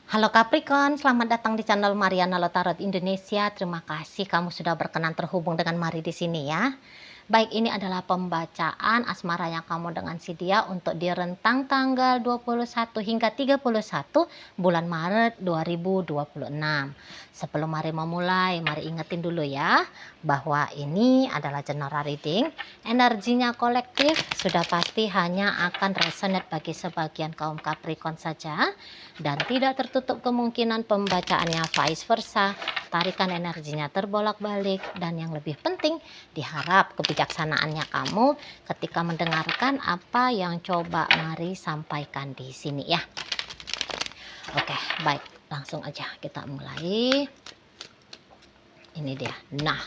Halo Capricorn, selamat datang di channel Mariana Lotarot Indonesia. Terima kasih kamu sudah berkenan terhubung dengan Mari di sini ya. Baik, ini adalah pembacaan asmara yang kamu dengan si dia untuk di rentang tanggal 21 hingga 31 bulan Maret 2026. Sebelum Mari memulai, mari ingetin dulu ya bahwa ini adalah general reading. Energinya kolektif sudah pasti hanya akan resonate bagi sebagian kaum Capricorn saja dan tidak tertutup kemungkinan pembacaannya vice versa. Tarikan energinya terbolak-balik dan yang lebih penting diharap kebijaksanaannya kamu ketika mendengarkan apa yang coba Mari sampaikan di sini ya. Oke, baik, langsung aja kita mulai. Ini dia. Nah,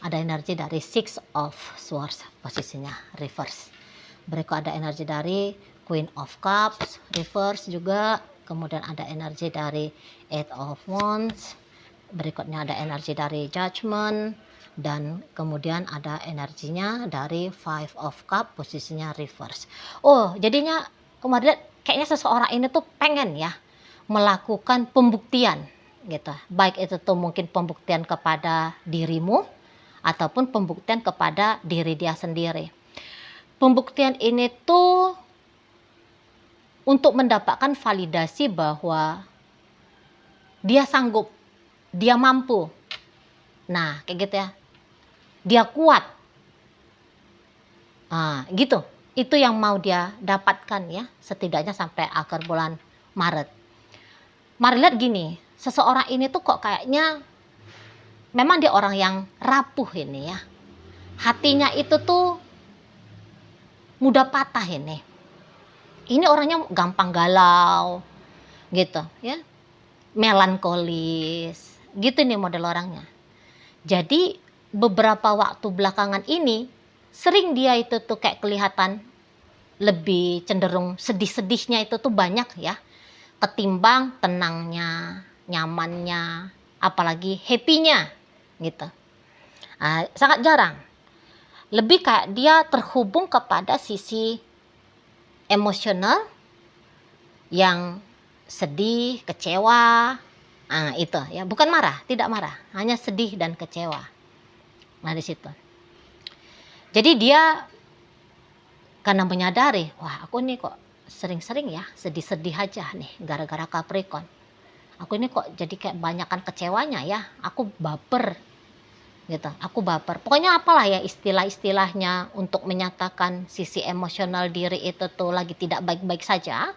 ada energi dari Six of Swords, posisinya reverse. Berikut ada energi dari Queen of Cups, reverse juga. Kemudian ada energi dari Eight of Wands. Berikutnya ada energi dari Judgment. Dan kemudian ada energinya dari Five of Cup, posisinya reverse. Oh, jadinya kemarin kayaknya seseorang ini tuh pengen ya melakukan pembuktian gitu. Baik itu tuh mungkin pembuktian kepada dirimu ataupun pembuktian kepada diri dia sendiri. Pembuktian ini tuh untuk mendapatkan validasi bahwa dia sanggup, dia mampu. Nah, kayak gitu ya. Dia kuat. Nah, gitu. Itu yang mau dia dapatkan ya, setidaknya sampai akhir bulan Maret. Mari lihat gini, seseorang ini tuh kok kayaknya memang dia orang yang rapuh ini ya. Hatinya itu tuh mudah patah ini. Ini orangnya gampang galau gitu ya. Melankolis. Gitu nih model orangnya. Jadi beberapa waktu belakangan ini sering dia itu tuh kayak kelihatan lebih cenderung sedih-sedihnya itu tuh banyak ya. Ketimbang tenangnya, nyamannya, apalagi happy-nya gitu. Sangat jarang. Lebih kayak dia terhubung kepada sisi emosional yang sedih, kecewa. Itu ya, bukan marah, tidak marah, hanya sedih dan kecewa. Nah, di situ. Jadi dia karena menyadari, wah aku nih kok sering-sering ya sedih-sedih aja nih gara-gara Capricorn. Aku ini kok jadi kayak banyakan kecewanya ya, aku baper gitu, aku baper. Pokoknya apalah ya istilah-istilahnya untuk menyatakan sisi emosional diri itu tuh lagi tidak baik-baik saja.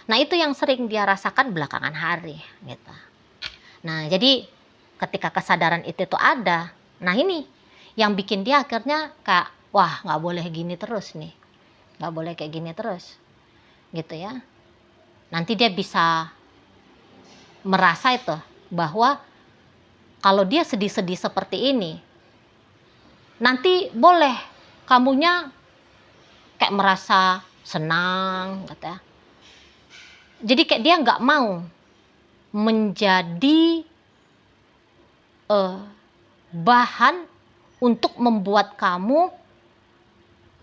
Nah, itu yang sering dia rasakan belakangan hari gitu. Nah, jadi ketika kesadaran itu tuh ada, nah ini yang bikin dia akhirnya kayak, wah nggak boleh gini terus nih, nggak boleh kayak gini terus gitu ya. Nanti dia bisa merasa itu bahwa kalau dia sedih-sedih seperti ini, nanti boleh kamunya kayak merasa senang gitu ya. Jadi kayak dia nggak mau menjadi bahan untuk membuat kamu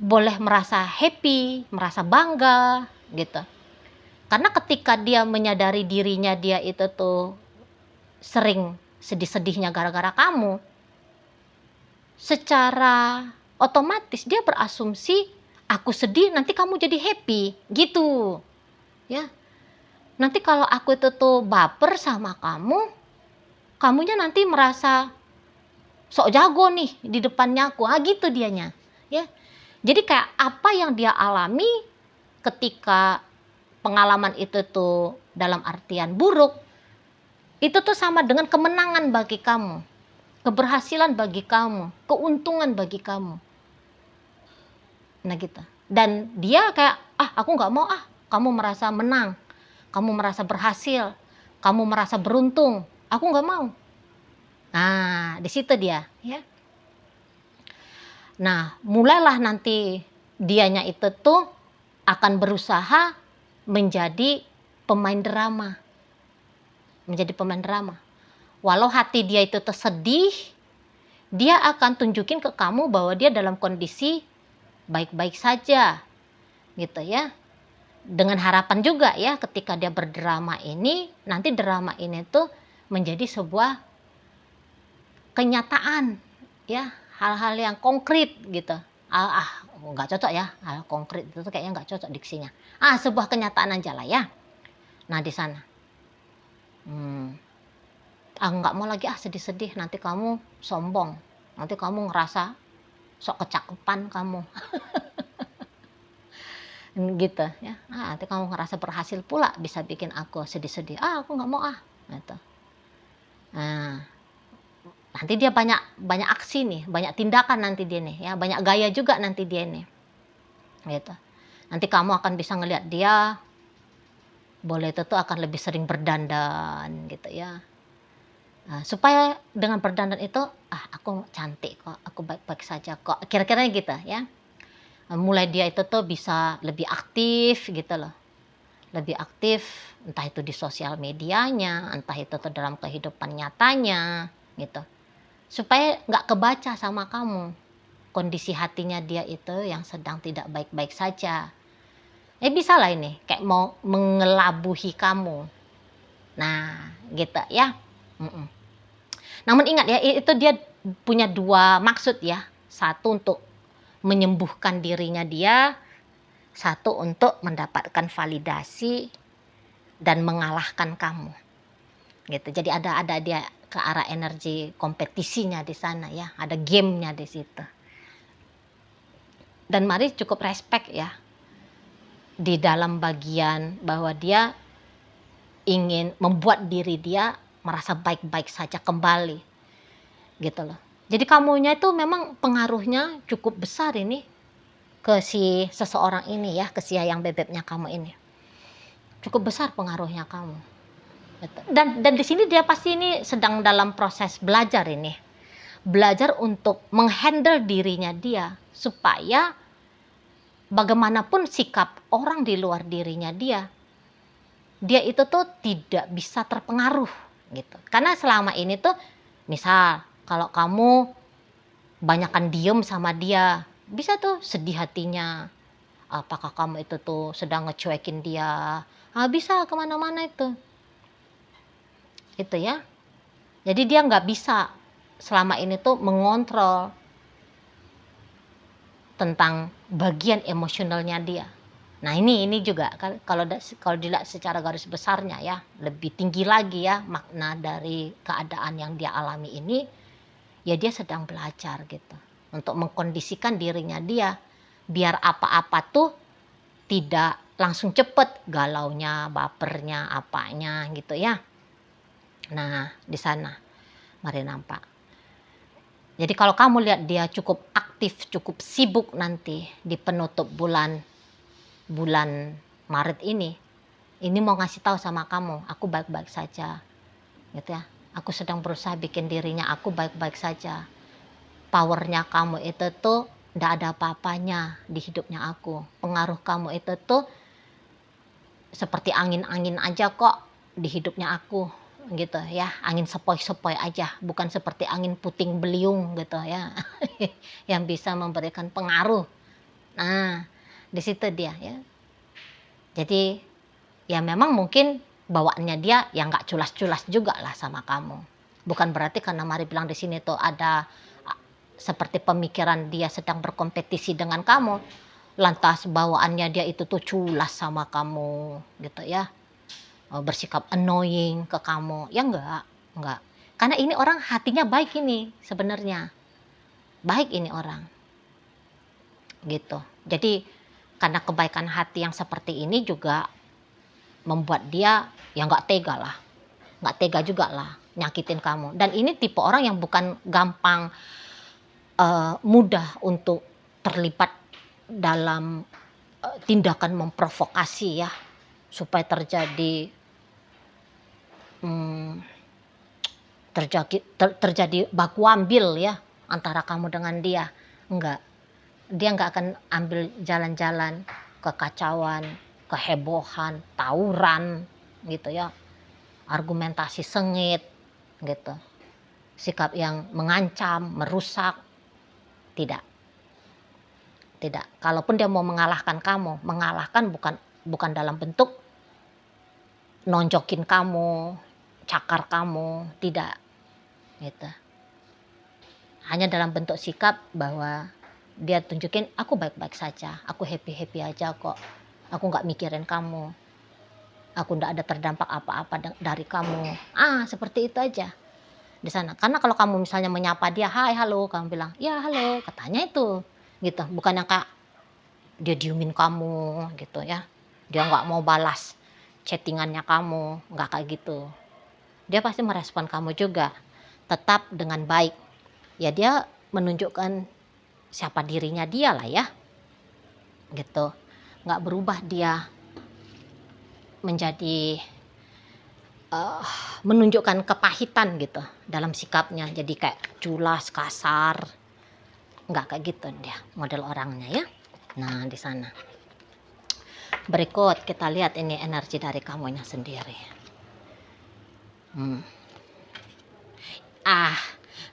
boleh merasa happy, merasa bangga gitu. Karena ketika dia menyadari dirinya dia itu tuh sering sedih-sedihnya gara-gara kamu, secara otomatis dia berasumsi aku sedih nanti kamu jadi happy gitu ya. Nanti kalau aku itu tuh baper sama kamu, kamunya nanti merasa sok jago nih di depannya aku, gitu dianya ya. Jadi kayak apa yang dia alami ketika pengalaman itu tuh dalam artian buruk, itu tuh sama dengan kemenangan bagi kamu, keberhasilan bagi kamu, keuntungan bagi kamu. Nah gitu. Dan dia kayak, aku nggak mau kamu merasa menang, kamu merasa berhasil, kamu merasa beruntung, aku nggak mau. Nah, di situ dia ya. Nah, mulailah nanti dianya itu tuh akan berusaha menjadi pemain drama. Menjadi pemain drama. Walau hati dia itu tersedih, dia akan tunjukin ke kamu bahwa dia dalam kondisi baik-baik saja. Gitu ya. dengan harapan juga ya ketika dia berdrama ini, nanti drama ini tuh menjadi sebuah kenyataan ya, hal-hal yang konkret gitu. Nggak cocok ya, hal konkret itu tuh kayaknya nggak cocok diksinya. Sebuah kenyataan aja lah ya. Nah di sana, nggak mau lagi sedih-sedih, nanti kamu sombong, nanti kamu ngerasa sok kecakepan kamu. Gitu ya, nanti kamu ngerasa berhasil pula bisa bikin aku sedih-sedih, aku nggak mau gitu. Nah, nanti dia banyak aksi nih, banyak tindakan nanti dia nih ya, banyak gaya juga nanti dia nih gitu. Nanti kamu akan bisa ngelihat dia boleh itu tuh akan lebih sering berdandan gitu ya. Supaya dengan berdandan itu, aku cantik kok, aku baik-baik saja kok, kira-kira gitu ya. Mulai dia itu tuh bisa lebih aktif gitu loh, lebih aktif, entah itu di sosial medianya, entah itu tuh dalam kehidupan nyatanya gitu. Supaya nggak kebaca sama kamu kondisi hatinya dia itu yang sedang tidak baik-baik saja. Bisa lah ini kayak mau mengelabuhi kamu. Nah, gitu ya. Namun ingat ya, itu dia punya dua maksud ya. Satu untuk menyembuhkan dirinya dia, satu untuk mendapatkan validasi dan mengalahkan kamu. Gitu. Jadi ada dia ke arah energi kompetisinya di sana ya, ada gamenya di situ. Dan Mari cukup respect ya di dalam bagian bahwa dia ingin membuat diri dia merasa baik-baik saja kembali gitu loh. Jadi kamunya itu memang pengaruhnya cukup besar ini ke si seseorang ini ya, ke si yang bebeknya kamu ini. Cukup besar pengaruhnya kamu. Dan di sini dia pasti ini sedang dalam proses belajar ini. Belajar untuk menghandle dirinya dia supaya bagaimanapun sikap orang di luar dirinya dia itu tuh tidak bisa terpengaruh gitu. Karena selama ini tuh misal kalau kamu banyakan diem sama dia, bisa tuh sedih hatinya. Apakah kamu itu tuh sedang ngecuekin dia? Bisa kemana-mana itu ya. Jadi dia nggak bisa selama ini tuh mengontrol tentang bagian emosionalnya dia. Nah ini juga kalau dilihat secara garis besarnya ya, lebih tinggi lagi ya makna dari keadaan yang dia alami ini, ya dia sedang belajar gitu untuk mengkondisikan dirinya dia biar apa-apa tuh tidak langsung cepet galaunya, bapernya, apanya gitu ya. Nah di sana mari nampak. Jadi kalau kamu lihat dia cukup aktif, cukup sibuk nanti di penutup bulan Maret ini mau ngasih tahu sama kamu, aku baik-baik saja, gitu ya. Aku sedang berusaha bikin dirinya aku baik-baik saja. Powernya kamu itu tuh ndak ada apa-apanya di hidupnya aku. Pengaruh kamu itu tuh seperti angin-angin aja kok di hidupnya aku, gitu ya. Angin sepoi-sepoi aja, bukan seperti angin puting beliung gitu ya, yang bisa memberikan pengaruh. Nah, di situ dia ya. Jadi ya memang mungkin bawaannya dia yang nggak culas-culas juga lah sama kamu. Bukan berarti karena Mari bilang di sini tuh ada seperti pemikiran dia sedang berkompetisi dengan kamu, lantas bawaannya dia itu tuh culas sama kamu gitu ya, bersikap annoying ke kamu. Ya enggak. Karena ini orang hatinya baik ini sebenarnya. Baik ini orang. Gitu. Jadi karena kebaikan hati yang seperti ini juga membuat dia ya nggak tega juga lah nyakitin kamu. Dan ini tipe orang yang bukan gampang mudah untuk terlibat dalam tindakan memprovokasi ya, supaya terjadi baku ambil ya antara kamu dengan dia. Dia nggak akan ambil jalan-jalan kekacauan, kehebohan, tawuran gitu ya, argumentasi sengit gitu, sikap yang mengancam, merusak, tidak. Kalaupun dia mau mengalahkan kamu, mengalahkan bukan bukan dalam bentuk nonjokin kamu, cakar kamu, tidak, gitu. Hanya dalam bentuk sikap bahwa dia tunjukin, aku baik-baik saja, aku happy-happy aja kok, aku nggak mikirin kamu, aku nggak ada terdampak apa-apa dari kamu. Seperti itu aja di sana. Karena kalau kamu misalnya menyapa dia, hai, halo, kamu bilang, ya halo, katanya itu, gitu. Bukan yang kayak dia diemin kamu, gitu ya. Dia nggak mau balas chattingannya kamu, nggak kayak gitu. Dia pasti merespon kamu juga, tetap dengan baik. Ya dia menunjukkan siapa dirinya dia lah ya, gitu. Nggak berubah dia menjadi menunjukkan kepahitan gitu dalam sikapnya, jadi kayak culas, kasar, nggak kayak gitu dia model orangnya ya. Nah di sana berikut kita lihat ini energi dari kamunya sendiri.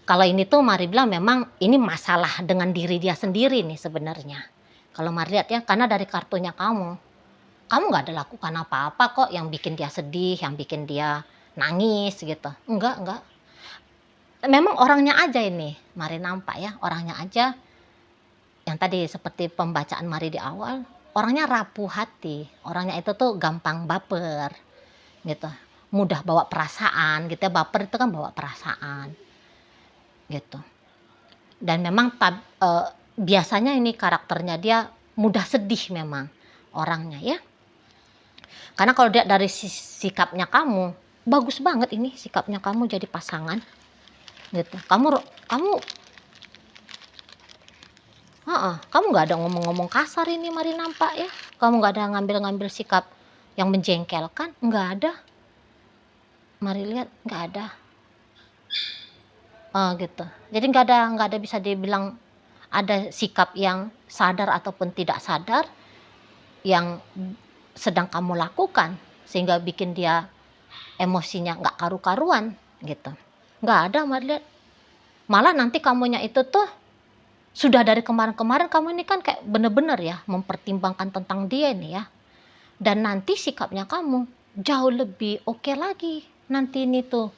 Kalau ini tuh Mari bilang memang ini masalah dengan diri dia sendiri nih sebenarnya. Kalau Mari lihat ya, karena dari kartunya kamu nggak ada lakukan apa-apa kok yang bikin dia sedih, yang bikin dia nangis gitu. Enggak. Memang orangnya aja ini, Mari nampak ya, orangnya aja yang tadi seperti pembacaan Mari di awal, orangnya rapuh hati, orangnya itu tuh gampang baper gitu, mudah bawa perasaan gitu ya, baper itu kan bawa perasaan gitu. Dan memang biasanya ini karakternya dia mudah sedih memang orangnya ya. Karena kalau dia dari sikapnya kamu, bagus banget ini sikapnya kamu jadi pasangan gitu. Kamu nggak ada ngomong-ngomong kasar ini Mari nampak ya. Kamu nggak ada ngambil-ngambil sikap yang menjengkelkan, nggak ada. Mari lihat, nggak ada. Gitu. Jadi nggak ada bisa dibilang ada sikap yang sadar ataupun tidak sadar yang sedang kamu lakukan sehingga bikin dia emosinya nggak karu-karuan gitu. Nggak ada Mari lihat. Malah nanti kamunya itu tuh sudah dari kemarin-kemarin kamu ini kan kayak bener-bener ya mempertimbangkan tentang dia ini ya. Dan nanti sikapnya kamu jauh lebih oke lagi nanti ini tuh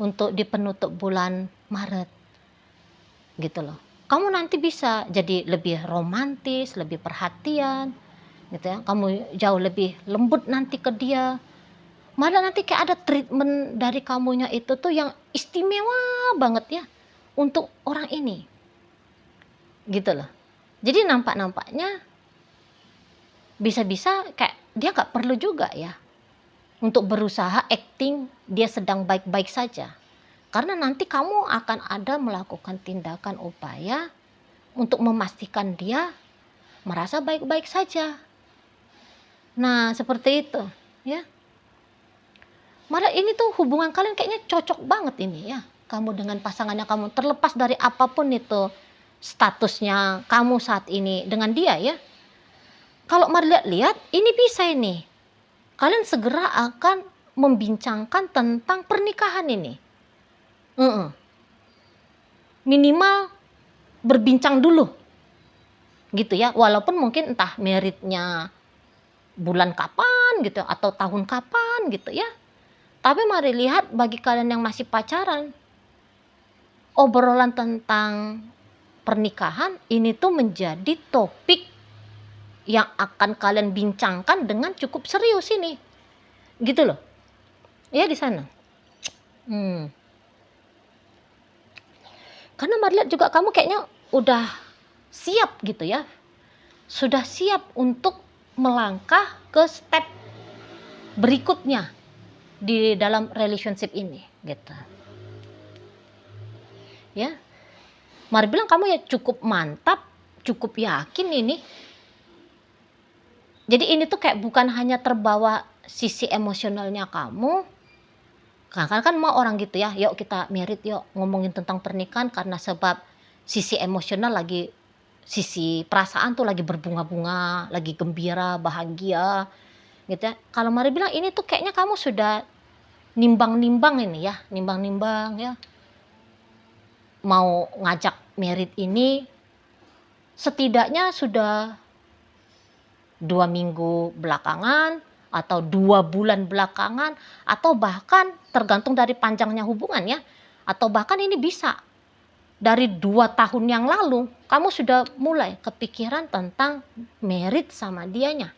untuk di penutup bulan Maret gitu loh. Kamu nanti bisa jadi lebih romantis, lebih perhatian gitu ya. Kamu jauh lebih lembut nanti ke dia. Malah nanti kayak ada treatment dari kamunya itu tuh yang istimewa banget ya untuk orang ini. Gitu loh. Jadi nampaknya bisa-bisa kayak dia gak perlu juga ya untuk berusaha acting dia sedang baik-baik saja. Karena nanti kamu akan ada melakukan tindakan upaya untuk memastikan dia merasa baik-baik saja. Nah, seperti itu, ya. Malah ini tuh hubungan kalian kayaknya cocok banget ini ya. Kamu dengan pasangannya kamu, terlepas dari apapun itu statusnya kamu saat ini dengan dia ya. Kalau Mari lihat, ini bisa ini. Kalian segera akan membincangkan tentang pernikahan ini. Minimal berbincang dulu gitu ya, walaupun mungkin entah meritnya bulan kapan gitu atau tahun kapan gitu ya. Tapi Mari lihat bagi kalian yang masih pacaran, obrolan tentang pernikahan ini tuh menjadi topik yang akan kalian bincangkan dengan cukup serius ini gitu loh ya di sana. Karena Mari lihat juga kamu kayaknya udah siap gitu ya, sudah siap untuk melangkah ke step berikutnya di dalam relationship ini gitu ya. Mari bilang kamu ya cukup mantap, cukup yakin ini. Jadi ini tuh kayak bukan hanya terbawa sisi emosionalnya kamu. Karena kan mau orang gitu ya, yuk kita married yuk, ngomongin tentang pernikahan karena sebab sisi emosional lagi, sisi perasaan tuh lagi berbunga-bunga, lagi gembira, bahagia gitu ya. Kalau Mari bilang ini tuh kayaknya kamu sudah nimbang-nimbang ini ya, nimbang-nimbang ya. Mau ngajak married ini setidaknya sudah 2 minggu belakangan, atau 2 bulan belakangan, atau bahkan tergantung dari panjangnya hubungan ya. Atau bahkan ini bisa dari 2 tahun yang lalu, kamu sudah mulai kepikiran tentang married sama dianya.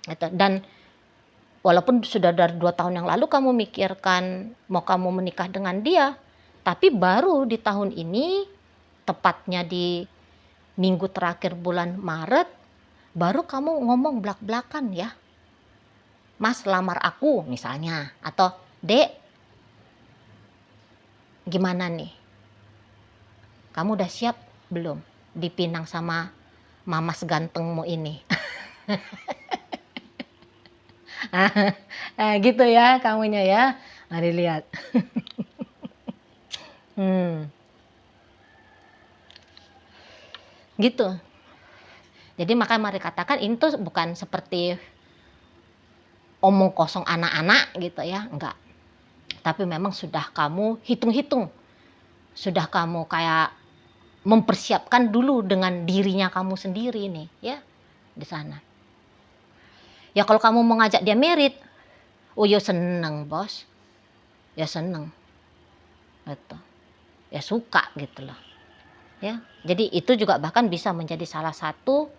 Gitu. Dan walaupun sudah dari 2 tahun yang lalu kamu mikirkan mau kamu menikah dengan dia, tapi baru di tahun ini, tepatnya di minggu terakhir bulan Maret, baru kamu ngomong belak-belakan ya. Mas, lamar aku misalnya. Atau, Dek, gimana nih? Kamu udah siap belum dipinang sama mamas gantengmu ini? Gitu ya kamunya ya. Mari lihat. Gitu. Jadi makanya mari katakan ini tuh bukan seperti omong kosong anak-anak gitu ya, enggak. Tapi memang sudah kamu hitung-hitung. Sudah kamu kayak mempersiapkan dulu dengan dirinya kamu sendiri nih ya di sana. Ya kalau kamu mau ngajak dia merit, oh ya seneng bos, ya seneng, gitu, ya suka gitu loh, ya. Jadi itu juga bahkan bisa menjadi salah satu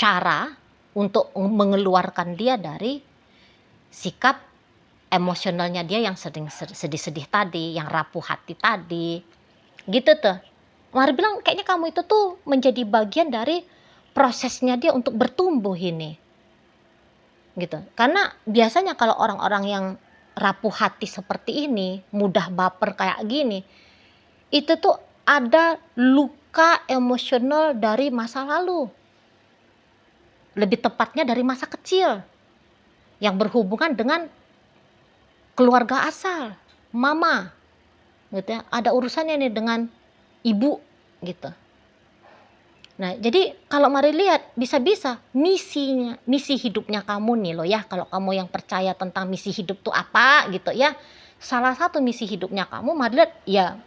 cara untuk mengeluarkan dia dari sikap emosionalnya dia yang sering sedih-sedih tadi, yang rapuh hati tadi, gitu tuh. Mari bilang kayaknya kamu itu tuh menjadi bagian dari prosesnya dia untuk bertumbuh ini, gitu. Karena biasanya kalau orang-orang yang rapuh hati seperti ini, mudah baper kayak gini, itu tuh ada luka emosional dari masa lalu. Lebih tepatnya dari masa kecil yang berhubungan dengan keluarga asal, mama, gitu ya. Ada urusannya nih dengan ibu, gitu. Nah, jadi kalau mari lihat, bisa-bisa misi hidupnya kamu nih loh ya, kalau kamu yang percaya tentang misi hidup tuh apa gitu ya. Salah satu misi hidupnya kamu, mari lihat ya,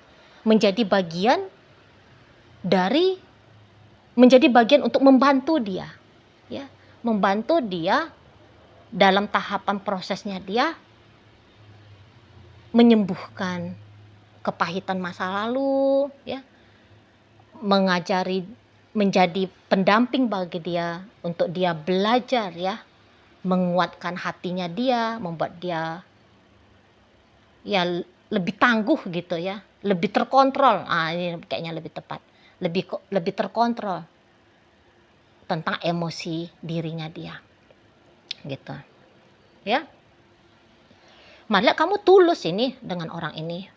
menjadi bagian untuk membantu dia. Ya, membantu dia dalam tahapan prosesnya dia menyembuhkan kepahitan masa lalu ya, menjadi pendamping bagi dia untuk dia belajar ya, menguatkan hatinya dia, membuat dia ya lebih tangguh gitu ya, lebih terkontrol. Ini kayaknya lebih tepat, lebih terkontrol tentang emosi dirinya dia, gitu ya. Marilah kamu tulus ini dengan orang ini,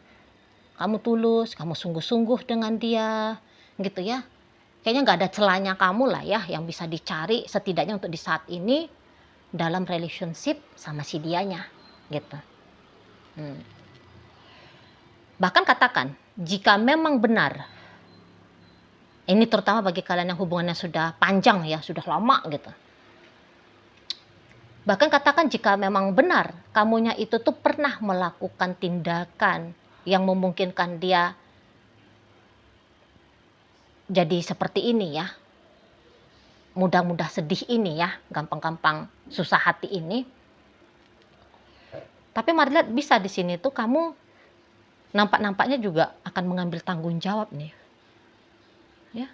kamu tulus, kamu sungguh-sungguh dengan dia, gitu ya. Kayaknya nggak ada celahnya kamu lah ya yang bisa dicari setidaknya untuk di saat ini dalam relationship sama si dianya, gitu. Bahkan katakan, jika memang benar, ini terutama bagi kalian yang hubungannya sudah panjang ya, sudah lama gitu. Bahkan katakan jika memang benar kamunya itu tuh pernah melakukan tindakan yang memungkinkan dia jadi seperti ini ya, mudah-mudah sedih ini ya, gampang-gampang susah hati ini. Tapi mari lihat, bisa di sini tuh kamu nampak-nampaknya juga akan mengambil tanggung jawab nih ya,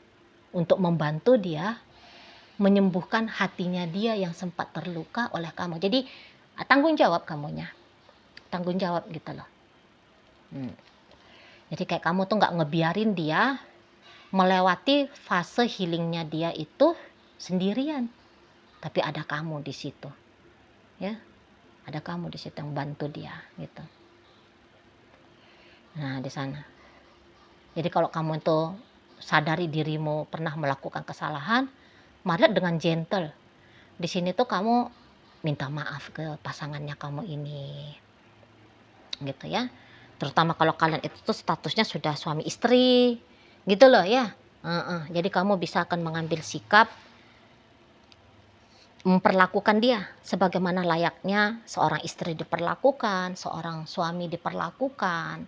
untuk membantu dia menyembuhkan hatinya dia yang sempat terluka oleh kamu. Jadi tanggung jawab kamunya, tanggung jawab gitu loh. Jadi kayak kamu tuh nggak ngebiarin dia melewati fase healingnya dia itu sendirian, tapi ada kamu di situ ya, ada kamu di situ yang bantu dia gitu. Nah di sana. Jadi kalau kamu itu sadari dirimu pernah melakukan kesalahan, mari dengan gentle. Di sini tuh kamu minta maaf ke pasangannya kamu ini, gitu ya. Terutama kalau kalian itu tuh statusnya sudah suami istri, gitu loh ya. Jadi kamu bisa akan mengambil sikap memperlakukan dia sebagaimana layaknya seorang istri diperlakukan, seorang suami diperlakukan.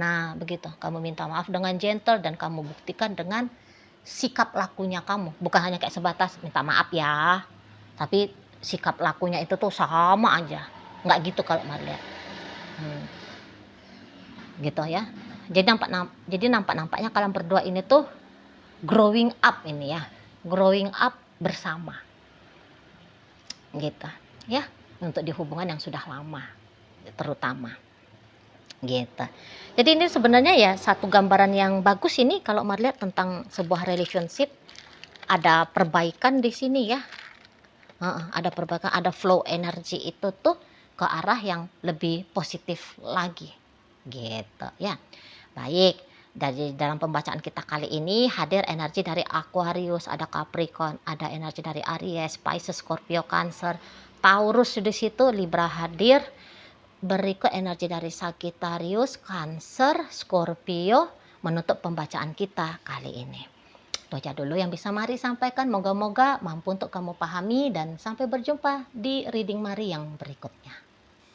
Nah begitu, kamu minta maaf dengan gentle dan kamu buktikan dengan sikap lakunya kamu. Bukan hanya kayak sebatas minta maaf ya, tapi sikap lakunya itu tuh sama aja. Nggak gitu kalau Mari lihat. Hmm, gitu ya. Jadi nampak-nampaknya kalian berdua ini tuh growing up ini ya. Growing up bersama. Gitu ya. Untuk di hubungan yang sudah lama terutama. Gitu. Jadi ini sebenarnya ya satu gambaran yang bagus ini kalau Mari lihat tentang sebuah relationship. Ada perbaikan di sini ya. Ada perbaikan, ada flow energi itu tuh ke arah yang lebih positif lagi. Gitu ya. Baik, dari dalam pembacaan kita kali ini hadir energi dari Aquarius, ada Capricorn, ada energi dari Aries, Pisces, Scorpio, Cancer, Taurus di situ, Libra hadir. Berikut energi dari Sagittarius, Cancer, Scorpio menutup pembacaan kita kali ini. Itu aja dulu yang bisa Mari sampaikan. Moga-moga mampu untuk kamu pahami dan sampai berjumpa di reading Mari yang berikutnya.